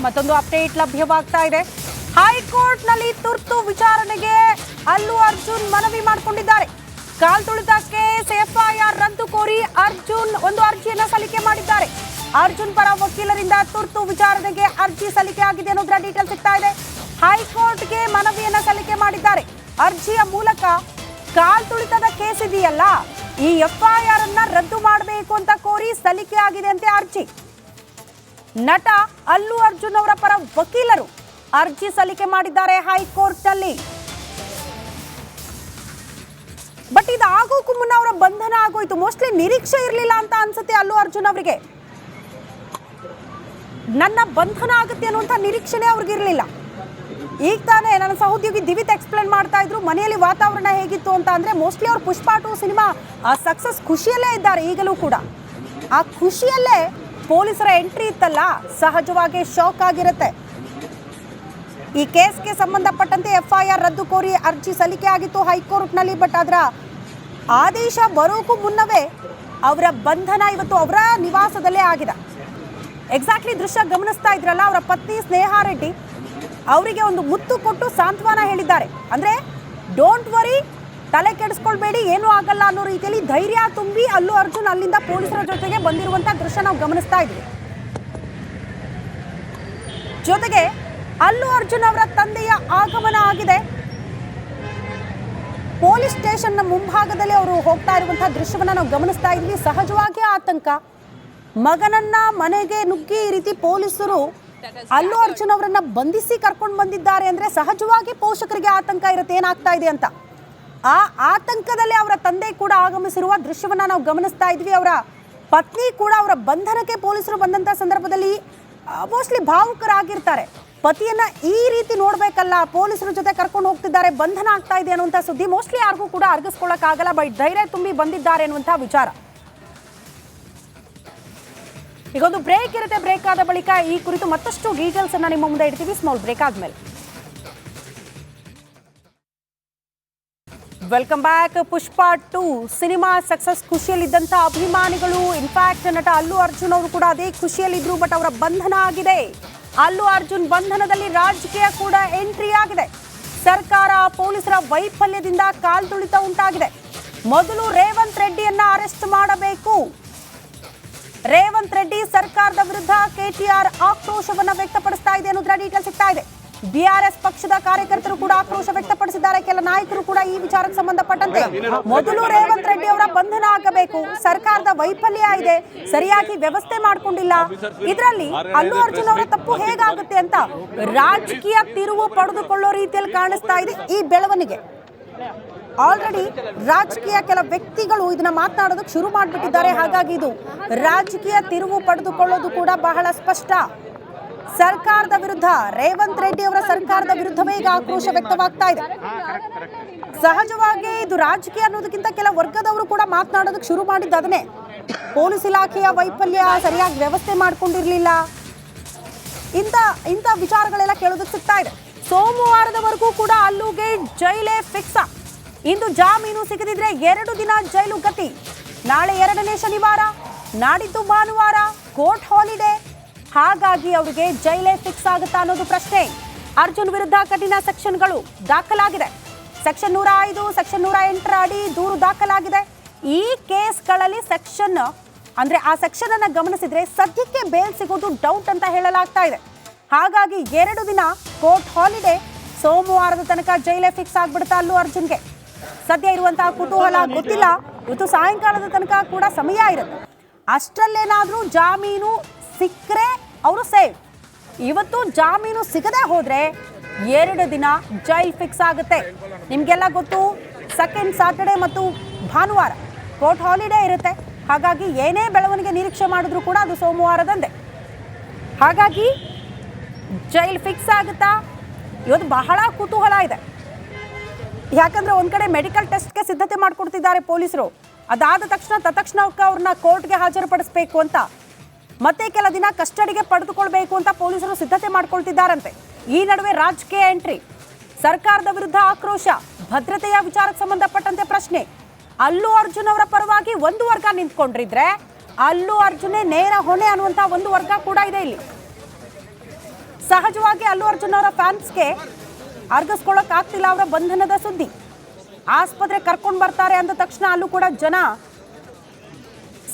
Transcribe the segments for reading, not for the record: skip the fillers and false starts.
ಮತ್ತೊಂದು ಅಪ್ಡೇಟ್ ಲಭ್ಯವಾಗ್ತಾ ಇದೆ. ಹೈಕೋರ್ಟ್ನಲ್ಲಿ ತುರ್ತು ವಿಚಾರಣೆಗೆ ಅಲ್ಲು ಅರ್ಜುನ್ ಮನವಿ ಮಾಡಿಕೊಂಡಿದ್ದಾರೆ. ಕಾಲ್ತುಳಿತ ಕೇಸ್ ಎಫ್ಐಆರ್ ರದ್ದು ಕೋರಿ ಅರ್ಜುನ್ ಒಂದು ಅರ್ಜಿಯನ್ನು ಸಲ್ಲಿಕೆ ಮಾಡಿದ್ದಾರೆ. ಅರ್ಜುನ್ ಪರ ವಕೀಲರಿಂದ ತುರ್ತು ವಿಚಾರಣೆಗೆ ಅರ್ಜಿ ಸಲ್ಲಿಕೆ ಆಗಿದೆ ಅನ್ನೋದರ ಡೀಟೇಲ್ ಸಿಗ್ತಾ ಇದೆ. ಹೈಕೋರ್ಟ್ಗೆ ಮನವಿಯನ್ನ ಸಲ್ಲಿಕೆ ಮಾಡಿದ್ದಾರೆ. ಅರ್ಜಿಯ ಮೂಲಕ ಕಾಲ್ತುಳಿತದ ಕೇಸ್ ಇದೆಯಲ್ಲ, ಈ ಎಫ್ಐಆರ್ ಅನ್ನ ರದ್ದು ಮಾಡಬೇಕು ಅಂತ ಕೋರಿ ಸಲ್ಲಿಕೆ ಆಗಿದೆ ಅಂತೆ ಅರ್ಜಿ. ನಟ ಅಲ್ಲು ಅರ್ಜುನ್ ಅವರ ಪರ ವಕೀಲರು ಅರ್ಜಿ ಸಲ್ಲಿಕೆ ಮಾಡಿದ್ದಾರೆ ಹೈಕೋರ್ಟ್ನಲ್ಲಿ. ಬಟ್ ಇದು ಆಗೋಕ್ಕೂ ಮುನ್ನ ಅವರ ಬಂಧನ ಆಗೋಯ್ತು. ಮೋಸ್ಟ್ಲಿ ನಿರೀಕ್ಷೆ ಇರಲಿಲ್ಲ ಅಂತ ಅನ್ಸುತ್ತೆ ಅಲ್ಲು ಅರ್ಜುನ್ ಅವರಿಗೆ. ನನ್ನ ಬಂಧನ ಆಗುತ್ತೆ ಅನ್ನುವಂಥ ನಿರೀಕ್ಷೆನೇ ಅವ್ರಿಗೆ ಇರಲಿಲ್ಲ. ಈಗ ತಾನೇ ನನ್ನ ಸಹೋದ್ಯೋಗಿ ದಿವಿತ್ ಎಕ್ಸ್ಪ್ಲೇನ್ ಮಾಡ್ತಾ ಇದ್ರು ಮನೆಯಲ್ಲಿ ವಾತಾವರಣ ಹೇಗಿತ್ತು ಅಂತ. ಅಂದ್ರೆ ಮೋಸ್ಟ್ಲಿ ಅವ್ರು ಪುಷ್ಪ 2 ಸಿನಿಮಾ ಸಕ್ಸಸ್ ಖುಷಿಯಲ್ಲೇ ಇದ್ದಾರೆ ಈಗಲೂ ಕೂಡ. ಆ ಖುಷಿಯಲ್ಲೇ ಪೊಲೀಸರ ಎಂಟ್ರಿ ಇತ್ತಲ್ಲ, ಸಹಜವಾಗಿ ಶಾಕ್ ಆಗಿರುತ್ತೆ. ಈ ಕೇಸ್ಗೆ ಸಂಬಂಧಪಟ್ಟಂತೆ ಎಫ್ಐಆರ್ ರದ್ದು ಕೋರಿ ಅರ್ಜಿ ಸಲ್ಲಿಕೆ ಆಗಿತ್ತು ಹೈಕೋರ್ಟ್ನಲ್ಲಿ. ಬಟ್ ಅದರ ಆದೇಶ ಬರೋಕ್ಕೂ ಮುನ್ನವೇ ಅವರ ಬಂಧನ ಇವತ್ತು ಅವರ ನಿವಾಸದಲ್ಲೇ ಆಗಿದೆ. ಎಕ್ಸಾಕ್ಟ್ಲಿ ದೃಶ್ಯ ಗಮನಿಸ್ತಾ ಇದ್ರಲ್ಲ, ಅವರ ಪತ್ನಿ ಸ್ನೇಹಾ ರೆಡ್ಡಿ ಅವರಿಗೆ ಒಂದು ಮುತ್ತು ಕೊಟ್ಟು ಸಾಂತ್ವನ ಹೇಳಿದ್ದಾರೆ. ಅಂದರೆ ಡೋಂಟ್ ವರಿ, ತಲೆ ಕೆಡಿಸ್ಕೊಳ್ಬೇಡಿ, ಏನೂ ಆಗಲ್ಲ ಅನ್ನೋ ರೀತಿಯಲ್ಲಿ ಧೈರ್ಯ ತುಂಬಿ ಅಲ್ಲು ಅರ್ಜುನ್ ಅಲ್ಲಿಂದ ಪೊಲೀಸರ ಜೊತೆಗೆ ಬಂದಿರುವಂಥ ದೃಶ್ಯ ನಾವು ಗಮನಿಸ್ತಾ ಇದ್ವಿ. ಜೊತೆಗೆ ಅಲ್ಲು ಅರ್ಜುನ್ ಅವರ ತಂದೆಯ ಆಗಮನ ಆಗಿದೆ. ಪೊಲೀಸ್ ಸ್ಟೇಷನ್ನ ಮುಂಭಾಗದಲ್ಲಿ ಅವರು ಹೋಗ್ತಾ ಇರುವಂತಹ ದೃಶ್ಯವನ್ನ ನಾವು ಗಮನಿಸ್ತಾ ಇದ್ವಿ. ಸಹಜವಾಗಿ ಆತಂಕ. ಮಗನನ್ನ ಮನೆಗೆ ನುಗ್ಗಿ ಈ ರೀತಿ ಪೊಲೀಸರು ಅಲ್ಲು ಅರ್ಜುನ್ ಅವರನ್ನ ಬಂಧಿಸಿ ಕರ್ಕೊಂಡು ಬಂದಿದ್ದಾರೆ ಅಂದ್ರೆ ಸಹಜವಾಗಿ ಪೋಷಕರಿಗೆ ಆತಂಕ ಇರುತ್ತೆ, ಏನಾಗ್ತಾ ಇದೆ ಅಂತ. ಆ ಆತಂಕದಲ್ಲಿ ಅವರ ತಂದೆ ಕೂಡ ಆಗಮಿಸಿರುವ ದೃಶ್ಯವನ್ನ ನಾವು ಗಮನಿಸ್ತಾ ಇದ್ವಿ. ಅವರ ಪತ್ನಿ ಕೂಡ ಅವರ ಬಂಧನಕ್ಕೆ ಪೊಲೀಸರು ಬಂದಂತ ಸಂದರ್ಭದಲ್ಲಿ ಮೋಸ್ಟ್ಲಿ ಭಾವುಕರಾಗಿರ್ತಾರೆ. ಪತಿಯನ್ನ ಈ ರೀತಿ ನೋಡ್ಬೇಕಲ್ಲ, ಪೊಲೀಸರ ಜೊತೆ ಕರ್ಕೊಂಡು ಹೋಗ್ತಿದ್ದಾರೆ, ಬಂಧನ ಆಗ್ತಾ ಇದೆ ಅನ್ನುವಂಥ ಸುದ್ದಿ ಮೋಸ್ಟ್ಲಿ ಯಾರಿಗೂ ಕೂಡ ಅರ್ಗಿಸ್ಕೊಳ್ಳೋಕ್ಕಾಗಲ್ಲ. ಬಟ್ ಧೈರ್ಯ ತುಂಬಿ ಬಂದಿದ್ದಾರೆ ಅನ್ನುವಂಥ ವಿಚಾರ. ಈಗೊಂದು ಬ್ರೇಕ್ ಇರುತ್ತೆ. ಬ್ರೇಕ್ ಆದ ಬಳಿಕ ಈ ಕುರಿತು ಮತ್ತಷ್ಟು ಡೀಟೇಲ್ಸ್ ಅನ್ನ ನಿಮ್ಮ ಮುಂದೆ ಇಡ್ತೀವಿ. ಸ್ಮಾಲ್ ಬ್ರೇಕ್ ಆದ್ಮೇಲೆ ವೆಲ್ಕಮ್ ಬ್ಯಾಕ್. ಪುಷ್ಪ 2 ಸಿನಿಮಾ ಸಕ್ಸಸ್ ಖುಷಿಯಲ್ಲಿದ್ದಂಥ ಅಭಿಮಾನಿಗಳು, ಇನ್ಫ್ಯಾಕ್ಟ್ ನಟ ಅಲ್ಲು ಅರ್ಜುನ್ ಅವರು ಕೂಡ ಅದೇ ಖುಷಿಯಲ್ಲಿದ್ರು. ಬಟ್ ಅವರ ಬಂಧನ ಆಗಿದೆ. ಅಲ್ಲು ಅರ್ಜುನ್ ಬಂಧನದಲ್ಲಿ ರಾಜಕೀಯ ಕೂಡ ಎಂಟ್ರಿ ಆಗಿದೆ. ಸರ್ಕಾರ ಪೊಲೀಸರ ವೈಫಲ್ಯದಿಂದ ಕಾಲ್ತುಳಿತ ಉಂಟಾಗಿದೆ. ಮೊದಲು ರೇವಂತ್ ರೆಡ್ಡಿಯನ್ನ ಅರೆಸ್ಟ್ ಮಾಡಬೇಕು. ರೇವಂತ್ ರೆಡ್ಡಿ ಸರ್ಕಾರದ ವಿರುದ್ಧ ಕೆಟಿಆರ್ ಆಕ್ರೋಶವನ್ನ ವ್ಯಕ್ತಪಡಿಸ್ತಾ ಇದೆ ಅನ್ನೋದರ ಡೀಟೇಲ್ ಸಿಗ್ತಾ ಇದೆ. ಬಿಆರ್ಎಸ್ ಪಕ್ಷದ ಕಾರ್ಯಕರ್ತರು ಕೂಡ ಆಕ್ರೋಶ ವ್ಯಕ್ತಪಡಿಸಿದ್ದಾರೆ. ಕೆಲ ನಾಯಕರು ಕೂಡ ಈ ವಿಚಾರಕ್ಕೆ ಸಂಬಂಧಪಟ್ಟಂತೆ ಮೊದಲು ರೇವಂತ್ ರೆಡ್ಡಿ ಅವರ ಬಂಧನ ಆಗಬೇಕು. ಸರ್ಕಾರದ ವೈಫಲ್ಯ ಇದೆ, ಸರಿಯಾಗಿ ವ್ಯವಸ್ಥೆ ಮಾಡಿಕೊಂಡಿಲ್ಲ, ಇದರಲ್ಲಿ ಅಲ್ಲು ಅರ್ಜುನ್ ಅವರ ತಪ್ಪು ಹೇಗಾಗುತ್ತೆ ಅಂತ ರಾಜಕೀಯ ತಿರುವು ಪಡೆದುಕೊಳ್ಳೋ ರೀತಿಯಲ್ಲಿ ಕಾಣಿಸ್ತಾ ಇದೆ ಈ ಬೆಳವಣಿಗೆ. ಆಲ್ರೆಡಿ ರಾಜಕೀಯ ಕೆಲ ವ್ಯಕ್ತಿಗಳು ಇದನ್ನ ಮಾತನಾಡೋದಕ್ಕೆ ಶುರು ಮಾಡಿಬಿಟ್ಟಿದ್ದಾರೆ. ಹಾಗಾಗಿ ಇದು ರಾಜಕೀಯ ತಿರುವು ಪಡೆದುಕೊಳ್ಳೋದು ಕೂಡ ಬಹಳ ಸ್ಪಷ್ಟ. ಸರ್ಕಾರದ ವಿರುದ್ಧ, ರೇವಂತ್ ರೆಡ್ಡಿ ಅವರ ಸರ್ಕಾರದ ವಿರುದ್ಧವೇ ಈಗ ಆಕ್ರೋಶ ವ್ಯಕ್ತವಾಗ್ತಾ ಇದೆ. ಸಹಜವಾಗಿ ಇದು ರಾಜಕೀಯ ಅನ್ನೋದಕ್ಕಿಂತ ಕೆಲ ವರ್ಗದವರು ಕೂಡ ಮಾತನಾಡೋದಕ್ಕೆ ಶುರು ಮಾಡಿದ್ದು ಅದನ್ನೇ. ಪೊಲೀಸ್ ಇಲಾಖೆಯ ವೈಫಲ್ಯ, ಸರಿಯಾಗಿ ವ್ಯವಸ್ಥೆ ಮಾಡ್ಕೊಂಡಿರ್ಲಿಲ್ಲ, ಇಂಥ ವಿಚಾರಗಳೆಲ್ಲ ಕೇಳೋದಕ್ಕೆ ಸಿಗ್ತಾ ಇದೆ. ಸೋಮವಾರದವರೆಗೂ ಕೂಡ ಅಲ್ಲುಗೆ ಜೈಲೇ ಫಿಕ್ಸ್. ಇಂದು ಜಾಮೀನು ಸಿಗದಿದ್ರೆ 2 ದಿನ ಜೈಲು ಗತಿ. ನಾಳೆ 2ನೇ ಶನಿವಾರ, ನಾಡಿದ್ದು ಭಾನುವಾರ ಕೋರ್ಟ್ ಹಾಲಿಡೇ. ಹಾಗಾಗಿ ಅವರಿಗೆ ಜೈಲೇ ಫಿಕ್ಸ್ ಆಗುತ್ತಾ ಅನ್ನೋದು ಪ್ರಶ್ನೆ. ಅರ್ಜುನ್ ವಿರುದ್ಧ ಕಠಿಣ ಸೆಕ್ಷನ್ಗಳು ದಾಖಲಾಗಿದೆ. ಸೆಕ್ಷನ್ 105, ಸೆಕ್ಷನ್ 108 ಅಡಿ ದೂರು ದಾಖಲಾಗಿದೆ. ಈ ಕೇಸ್ಗಳಲ್ಲಿ ಸೆಕ್ಷನ್ ಅಂದ್ರೆ ಆ ಸೆಕ್ಷನ್ ಅನ್ನ ಗಮನಿಸಿದ್ರೆ ಸದ್ಯಕ್ಕೆ ಬೇಲ್ ಸಿಗೋದು ಡೌಟ್ ಅಂತ ಹೇಳಲಾಗ್ತಾ ಇದೆ. ಹಾಗಾಗಿ 2 ದಿನ ಕೋರ್ಟ್ ಹಾಲಿಡೇ. ಸೋಮವಾರದ ತನಕ ಜೈಲೇ ಫಿಕ್ಸ್ ಆಗ್ಬಿಡುತ್ತಾ ಅಲ್ಲು ಅರ್ಜುನ್ಗೆ. ಸದ್ಯ ಇರುವಂತಹ ಕುತೂಹಲ ಗೊತ್ತಿಲ್ಲ. ಇವತ್ತು ಸಾಯಂಕಾಲದ ತನಕ ಕೂಡ ಸಮಯ ಇರುತ್ತೆ. ಅಷ್ಟರಲ್ಲೇನಾದ್ರೂ ಜಾಮೀನು ಸಿಕ್ಕರೆ ಅವರು ಸೇಫ್. ಇವತ್ತು ಜಾಮೀನು ಸಿಗದೆ ಹೋದ್ರೆ 2 ದಿನ ಜೈಲ್ ಫಿಕ್ಸ್ ಆಗುತ್ತೆ. ನಿಮಗೆಲ್ಲ ಗೊತ್ತು, ಸೆಕೆಂಡ್ ಸಾಟರ್ಡೆ ಮತ್ತು ಭಾನುವಾರ ಕೋರ್ಟ್ ಹಾಲಿಡೇ ಇರುತ್ತೆ. ಹಾಗಾಗಿ ಏನೇ ಬೆಳವಣಿಗೆ ನಿರೀಕ್ಷೆ ಮಾಡಿದ್ರು ಕೂಡ ಅದು ಸೋಮವಾರದಂದೇ. ಹಾಗಾಗಿ ಜೈಲ್ ಫಿಕ್ಸ್ ಆಗುತ್ತಾ? ಇವತ್ತು ಬಹಳ ಕುತೂಹಲ ಇದೆ. ಯಾಕಂದ್ರೆ ಒಂದ್ ಕಡೆ ಮೆಡಿಕಲ್ ಟೆಸ್ಟ್ಗೆ ಸಿದ್ಧತೆ ಮಾಡ್ಕೊಡ್ತಿದ್ದಾರೆ ಪೊಲೀಸರು. ಅದಾದ ತಕ್ಷಣ ಅವ್ರನ್ನ ಕೋರ್ಟ್ಗೆ ಹಾಜರುಪಡಿಸಬೇಕು ಅಂತ, ಮತ್ತೆ ಕೆಲ ದಿನ ಕಸ್ಟಡಿಗೆ ಪಡೆದುಕೊಳ್ಬೇಕು ಅಂತ ಪೊಲೀಸರು ಸಿದ್ಧತೆ ಮಾಡ್ಕೊಳ್ತಿದ್ದಾರಂತೆ. ಈ ನಡುವೆ ರಾಜಕೀಯ ಎಂಟ್ರಿ, ಸರ್ಕಾರದ ವಿರುದ್ಧ ಆಕ್ರೋಶ, ಭದ್ರತೆಯ ವಿಚಾರಕ್ಕೆ ಸಂಬಂಧಪಟ್ಟಂತೆ ಪ್ರಶ್ನೆ. ಅಲ್ಲು ಅರ್ಜುನ್ ಅವರ ಪರವಾಗಿ ಒಂದು ವರ್ಗ ನಿಂತ್ಕೊಂಡಿದ್ರೆ ಅಲ್ಲು ಅರ್ಜುನೇ ನೇರ ಹೊಣೆ ಅನ್ನುವಂತ ಒಂದು ವರ್ಗ ಕೂಡ ಇದೆ ಇಲ್ಲಿ. ಸಹಜವಾಗಿ ಅಲ್ಲು ಅರ್ಜುನ್ ಅವರ ಫ್ಯಾನ್ಸ್ಗೆ ಅರ್ಗಿಸ್ಕೊಳ್ಳೋಕೆ ಆಗ್ತಿಲ್ಲ ಅವರ ಬಂಧನದ ಸುದ್ದಿ. ಆಸ್ಪತ್ರೆ ಕರ್ಕೊಂಡು ಬರ್ತಾರೆ ಅಂದ ತಕ್ಷಣ ಅಲ್ಲೂ ಕೂಡ ಜನ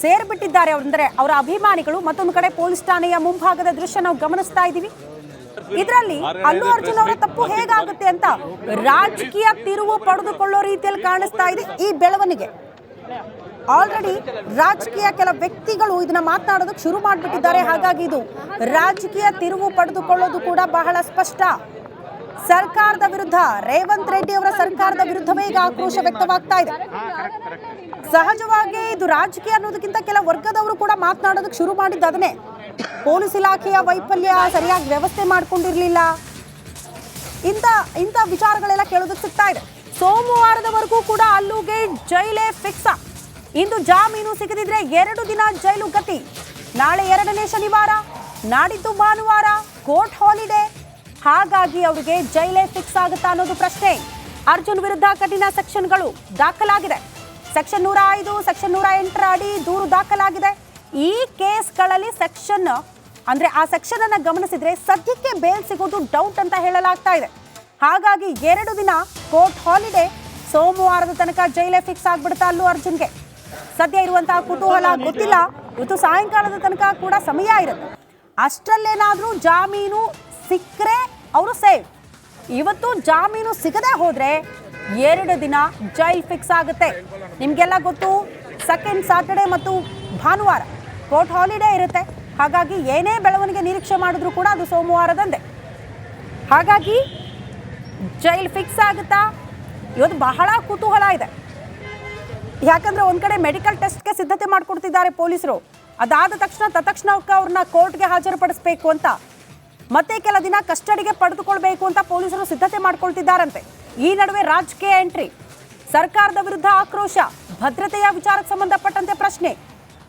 ಸೇರ್ಬಿಟ್ಟಿದ್ದಾರೆ. ಅಂದ್ರೆ ಅವರ ಅಭಿಮಾನಿಗಳು. ಮತ್ತೊಂದು ಕಡೆ ಪೊಲೀಸ್ ಠಾಣೆಯ ಮುಂಭಾಗದ ದೃಶ್ಯ ನಾವು ಗಮನಿಸ್ತಾ ಇದ್ದೀವಿ. ಇದರಲ್ಲಿ ಅಲ್ಲು ಅರ್ಜುನ್ ಅವರ ತಪ್ಪು ಹೇಗಾಗುತ್ತೆ ಅಂತ ರಾಜಕೀಯ ತಿರುವು ಪಡೆದುಕೊಳ್ಳೋ ರೀತಿಯಲ್ಲಿ ಕಾಣಿಸ್ತಾ ಇದೆ ಈ ಬೆಳವಣಿಗೆ. ಆಲ್ರೆಡಿ ರಾಜಕೀಯ ಕೆಲ ವ್ಯಕ್ತಿಗಳು ಇದನ್ನ ಮಾತನಾಡೋದಕ್ಕೆ ಶುರು ಮಾಡಿಬಿಟ್ಟಿದ್ದಾರೆ. ಹಾಗಾಗಿ ಇದು ರಾಜಕೀಯ ತಿರುವು ಪಡೆದುಕೊಳ್ಳೋದು ಕೂಡ ಬಹಳ ಸ್ಪಷ್ಟ. ಸರ್ಕಾರದ ವಿರುದ್ಧ, ರೇವಂತ್ ರೆಡ್ಡಿ ಅವರ ಸರ್ಕಾರದ ವಿರುದ್ಧವೇ ಈಗ ಆಕ್ರೋಶ ವ್ಯಕ್ತವಾಗ್ತಾ ಇದೆ. ಸಹಜವಾಗಿ ಇದು ರಾಜಕೀಯ ಅನ್ನೋದಕ್ಕಿಂತ ಕೆಲ ವರ್ಗದವರು ಕೂಡ ಮಾತನಾಡೋದಕ್ಕೆ ಶುರು ಮಾಡಿದ್ದು ಅದನ್ನೇ. ಪೊಲೀಸ್ ಇಲಾಖೆಯ ವೈಫಲ್ಯ, ಸರಿಯಾಗಿ ವ್ಯವಸ್ಥೆ ಮಾಡ್ಕೊಂಡಿರ್ಲಿಲ್ಲ, ಇಂಥ ವಿಚಾರಗಳೆಲ್ಲ ಕೇಳೋದಕ್ಕೆ ಸಿಗ್ತಾ ಇದೆ. ಸೋಮವಾರದವರೆಗೂ ಕೂಡ ಅಲ್ಲುಗೆ ಜೈಲೇ ಫಿಕ್ಸ. ಇಂದು ಜಾಮೀನು ಸಿಗದಿದ್ರೆ 2 ದಿನ ಜೈಲು ಗತಿ. ನಾಳೆ 2ನೇ ಶನಿವಾರ, ನಾಡಿದ್ದು ಭಾನುವಾರ ಕೋರ್ಟ್ ಹಾಲಿಡೇ. ಹಾಗಾಗಿ ಅವರಿಗೆ ಜೈಲೇ ಫಿಕ್ಸ್ ಆಗುತ್ತಾ ಅನ್ನೋದು ಪ್ರಶ್ನೆ. ಅರ್ಜುನ್ ವಿರುದ್ಧ ಕಠಿಣ ಸೆಕ್ಷನ್ಗಳು ದಾಖಲಾಗಿದೆ. ಸೆಕ್ಷನ್ 105, ಸೆಕ್ಷನ್ 108 ಅಡಿ ದೂರು ದಾಖಲಾಗಿದೆ. ಈ ಕೇಸ್ಗಳಲ್ಲಿ ಸೆಕ್ಷನ್ ಅಂದ್ರೆ ಆ ಸೆಕ್ಷನ್ ಅನ್ನ ಗಮನಿಸಿದ್ರೆ ಸದ್ಯಕ್ಕೆ ಬೇಲ್ ಸಿಗೋದು ಡೌಟ್ ಅಂತ ಹೇಳಲಾಗ್ತಾ ಇದೆ. ಹಾಗಾಗಿ 2 ದಿನ ಕೋರ್ಟ್ ಹಾಲಿಡೇ. ಸೋಮವಾರದ ತನಕ ಜೈಲೇ ಫಿಕ್ಸ್ ಆಗ್ಬಿಡುತ್ತಾ ಅಲ್ಲು ಅರ್ಜುನ್ಗೆ. ಸದ್ಯ ಇರುವಂತಹ ಕುತೂಹಲ ಗೊತ್ತಿಲ್ಲ. ಇವತ್ತು ಸಾಯಂಕಾಲದ ತನಕ ಕೂಡ ಸಮಯ ಇರುತ್ತೆ. ಅಷ್ಟರಲ್ಲೇನಾದ್ರೂ ಜಾಮೀನು ಸಿಕ್ಕರೆ ಅವರು ಸೇಫ್. ಇವತ್ತು ಜಾಮೀನು ಸಿಗದೆ ಹೋದ್ರೆ 2 ದಿನ ಜೈಲ್ ಫಿಕ್ಸ್ ಆಗುತ್ತೆ. ನಿಮಗೆಲ್ಲ ಗೊತ್ತು, ಸೆಕೆಂಡ್ ಸಾಟರ್ಡೆ ಮತ್ತು ಭಾನುವಾರ ಕೋರ್ಟ್ ಹಾಲಿಡೇ ಇರುತ್ತೆ. ಹಾಗಾಗಿ ಏನೇ ಬೆಳವಣಿಗೆ ನಿರೀಕ್ಷೆ ಮಾಡಿದ್ರು ಕೂಡ ಅದು ಸೋಮವಾರದಂದೇ. ಹಾಗಾಗಿ ಜೈಲ್ ಫಿಕ್ಸ್ ಆಗುತ್ತಾ? ಇವತ್ತು ಬಹಳ ಕುತೂಹಲ ಇದೆ. ಯಾಕಂದ್ರೆ ಒಂದ್ ಕಡೆ ಮೆಡಿಕಲ್ ಟೆಸ್ಟ್ಗೆ ಸಿದ್ಧತೆ ಮಾಡ್ಕೊಡ್ತಿದ್ದಾರೆ ಪೊಲೀಸರು. ಅದಾದ ತಕ್ಷಣ ಅವ್ರನ್ನ ಕೋರ್ಟ್ಗೆ ಹಾಜರುಪಡಿಸಬೇಕು ಅಂತ, ಮತ್ತೆ ಕೆಲ ದಿನ ಕಸ್ಟಡಿಗೆ ಪಡೆದುಕೊಳ್ಬೇಕು ಅಂತ ಪೊಲೀಸರು ಸಿದ್ಧತೆ ಮಾಡ್ಕೊಳ್ತಿದ್ದಾರಂತೆ. ಈ ನಡುವೆ ರಾಜಕೀಯ ಎಂಟ್ರಿ, ಸರ್ಕಾರದ ವಿರುದ್ಧ ಆಕ್ರೋಶ, ಭದ್ರತೆಯ ವಿಚಾರಕ್ಕೆ ಸಂಬಂಧಪಟ್ಟಂತೆ ಪ್ರಶ್ನೆ.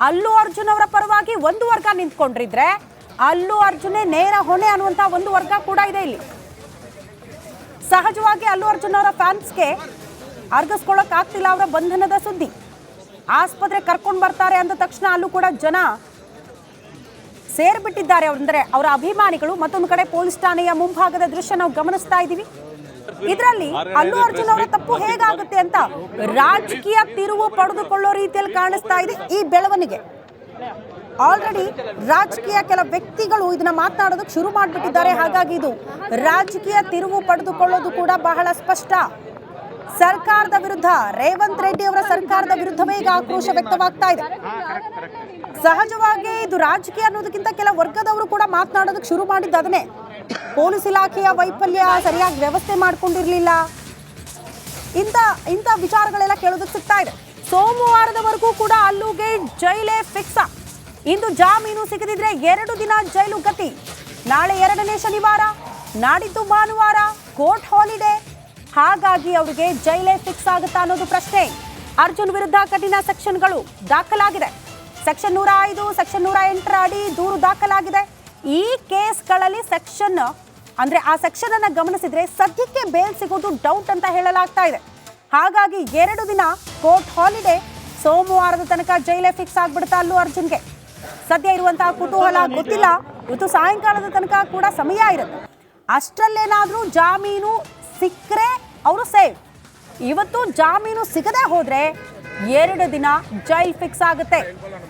ಅಲ್ಲು ಅರ್ಜುನ್ ಅವರ ಪರವಾಗಿ ಒಂದು ವರ್ಗ ನಿಂತ್ಕೊಂಡಿದ್ರೆ ಅಲ್ಲು ಅರ್ಜುನೇ ನೇರ ಹೊಣೆ ಅನ್ನುವಂತ ಒಂದು ವರ್ಗ ಕೂಡ ಇದೆ ಇಲ್ಲಿ. ಸಹಜವಾಗಿ ಅಲ್ಲು ಅರ್ಜುನ್ ಅವರ ಫ್ಯಾನ್ಸ್ಗೆ ಅರ್ಗಿಸ್ಕೊಳ್ಳೋಕೆ ಆಗ್ತಿಲ್ಲ ಅವರ ಬಂಧನದ ಸುದ್ದಿ. ಆಸ್ಪತ್ರೆ ಕರ್ಕೊಂಡು ಬರ್ತಾರೆ ಅಂದ ತಕ್ಷಣ ಅಲ್ಲೂ ಕೂಡ ಜನ ಸೇರ್ಬಿಟ್ಟಿದ್ದಾರೆ. ಅಂದ್ರೆ ಅವರ ಅಭಿಮಾನಿಗಳು. ಮತ್ತೊಂದು ಕಡೆ ಪೊಲೀಸ್ ಠಾಣೆಯ ಮುಂಭಾಗದ ದೃಶ್ಯ ನಾವು ಗಮನಿಸ್ತಾ ಇದ್ದೀವಿ. ಇದರಲ್ಲಿ ಅಲ್ಲು ಅರ್ಜುನ್ ಅವರ ತಪ್ಪು ಹೇಗಾಗುತ್ತೆ ಅಂತ ರಾಜಕೀಯ ತಿರುವು ಪಡೆದುಕೊಳ್ಳೋ ರೀತಿಯಲ್ಲಿ ಕಾಣಿಸ್ತಾ ಇದೆ ಈ ಬೆಳವಣಿಗೆ. ಆಲ್ರೆಡಿ ರಾಜಕೀಯ ಕೆಲ ವ್ಯಕ್ತಿಗಳು ಇದನ್ನ ಮಾತನಾಡೋದಕ್ಕೆ ಶುರು ಮಾಡಿಬಿಟ್ಟಿದ್ದಾರೆ. ಹಾಗಾಗಿ ಇದು ರಾಜಕೀಯ ತಿರುವು ಪಡೆದುಕೊಳ್ಳೋದು ಕೂಡ ಬಹಳ ಸ್ಪಷ್ಟ. ಸರ್ಕಾರದ ವಿರುದ್ಧ, ರೇವಂತ್ ರೆಡ್ಡಿ ಅವರ ಸರ್ಕಾರದ ವಿರುದ್ಧವೇ ಈಗ ಆಕ್ರೋಶ ವ್ಯಕ್ತವಾಗ್ತಾ ಇದೆ. ಸಹಜವಾಗಿ ಇದು ರಾಜಕೀಯ ಅನ್ನೋದಕ್ಕಿಂತ ಕೆಲ ವರ್ಗದವರು ಕೂಡ ಮಾತನಾಡೋದಕ್ಕೆ ಶುರು ಮಾಡಿದ್ದು ಅದನ್ನೇ. ಪೊಲೀಸ್ ಇಲಾಖೆಯ ವೈಫಲ್ಯ, ಸರಿಯಾಗಿ ವ್ಯವಸ್ಥೆ ಮಾಡ್ಕೊಂಡಿರ್ಲಿಲ್ಲ, ಇಂಥ ವಿಚಾರಗಳೆಲ್ಲ ಕೇಳೋದಕ್ಕೆ ಸಿಗ್ತಾ ಇದೆ. ಸೋಮವಾರದವರೆಗೂ ಕೂಡ ಅಲ್ಲುಗೆ ಜೈಲೇ ಫಿಕ್ಸ. ಇಂದು ಜಾಮೀನು ಸಿಗದಿದ್ರೆ 2 ದಿನ ಜೈಲು ಗತಿ. ನಾಳೆ 2ನೇ ಶನಿವಾರ, ನಾಡಿದ್ದು ಭಾನುವಾರ ಕೋರ್ಟ್ ಹಾಲಿಡೇ. ಹಾಗಾಗಿ ಅವರಿಗೆ ಜೈಲೇ ಫಿಕ್ಸ್ ಆಗುತ್ತಾ ಅನ್ನೋದು ಪ್ರಶ್ನೆ. ಅರ್ಜುನ್ ವಿರುದ್ಧ ಕಠಿಣ ಸೆಕ್ಷನ್ಗಳು ದಾಖಲಾಗಿದೆ. ಸೆಕ್ಷನ್ 105, ಸೆಕ್ಷನ್ 108 ಅಡಿ ದೂರು ದಾಖಲಾಗಿದೆ. ಈ ಕೇಸ್ಗಳಲ್ಲಿ ಸೆಕ್ಷನ್ ಅಂದ್ರೆ ಆ ಸೆಕ್ಷನ್ ಅನ್ನ ಗಮನಿಸಿದ್ರೆ ಸದ್ಯಕ್ಕೆ ಬೇಲ್ ಸಿಗೋದು ಡೌಟ್ ಅಂತ ಹೇಳಲಾಗ್ತಾ ಇದೆ. ಹಾಗಾಗಿ 2 ದಿನ ಕೋರ್ಟ್ ಹಾಲಿಡೇ. ಸೋಮವಾರದ ತನಕ ಜೈಲೇ ಫಿಕ್ಸ್ ಆಗ್ಬಿಡುತ್ತಾ ಅಲ್ಲು ಅರ್ಜುನ್ಗೆ. ಸದ್ಯ ಇರುವಂತಹ ಕುತೂಹಲ ಗೊತ್ತಿಲ್ಲ. ಇವತ್ತು ಸಾಯಂಕಾಲದ ತನಕ ಕೂಡ ಸಮಯ ಇರುತ್ತೆ. ಅಷ್ಟರಲ್ಲೇನಾದ್ರೂ ಜಾಮೀನು ಸಿಕ್ಕರೆ ಅವರು ಸೇಫ್. ಇವತ್ತು ಜಾಮೀನು ಸಿಗದೆ ಹೋದ್ರೆ 2 ದಿನ ಜೈಲ್ ಫಿಕ್ಸ್ ಆಗುತ್ತೆ.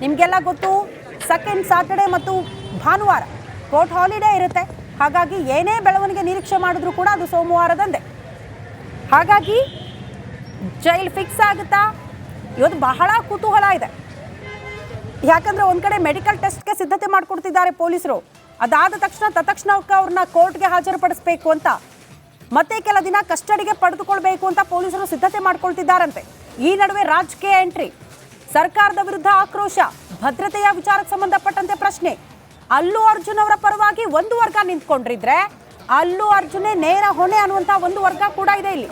ನಿಮಗೆಲ್ಲ ಗೊತ್ತು, ಸೆಕೆಂಡ್ ಸಾಟರ್ಡೆ ಮತ್ತು ಭಾನುವಾರ ಕೋರ್ಟ್ ಹಾಲಿಡೇ ಇರುತ್ತೆ. ಹಾಗಾಗಿ ಏನೇ ಬೆಳವಣಿಗೆ ನಿರೀಕ್ಷೆ ಮಾಡಿದ್ರು ಕೂಡ ಅದು ಸೋಮವಾರದಂದೇ. ಹಾಗಾಗಿ ಜೈಲ್ ಫಿಕ್ಸ್ ಆಗುತ್ತಾ? ಇವತ್ತು ಬಹಳ ಕುತೂಹಲ ಇದೆ. ಯಾಕಂದ್ರೆ ಒಂದ್ ಕಡೆ ಮೆಡಿಕಲ್ ಟೆಸ್ಟ್ಗೆ ಸಿದ್ಧತೆ ಮಾಡ್ಕೊಡ್ತಿದ್ದಾರೆ ಪೊಲೀಸರು. ಅದಾದ ತಕ್ಷಣ ಅವ್ರನ್ನ ಕೋರ್ಟ್ಗೆ ಹಾಜರುಪಡಿಸಬೇಕು ಅಂತ, ಮತ್ತೆ ಕೆಲ ದಿನ ಕಸ್ಟಡಿಗೆ ಪಡೆದುಕೊಳ್ಬೇಕು ಅಂತ ಪೊಲೀಸರು ಸಿದ್ಧತೆ ಮಾಡ್ಕೊಳ್ತಿದ್ದಾರಂತೆ. ಈ ನಡುವೆ ರಾಜಕೀಯ ಎಂಟ್ರಿ, ಸರ್ಕಾರದ ವಿರುದ್ಧ ಆಕ್ರೋಶ, ಭದ್ರತೆಯ ವಿಚಾರಕ್ಕೆ ಸಂಬಂಧಪಟ್ಟಂತೆ ಪ್ರಶ್ನೆ. ಅಲ್ಲು ಅರ್ಜುನ್ ಅವರ ಪರವಾಗಿ ಒಂದು ವರ್ಗ ನಿಂತ್ಕೊಂಡಿದ್ರೆ ಅಲ್ಲು ಅರ್ಜುನೇ ನೇರ ಹೊಣೆ ಅನ್ನುವಂತ ಒಂದು ವರ್ಗ ಕೂಡ ಇದೆ ಇಲ್ಲಿ.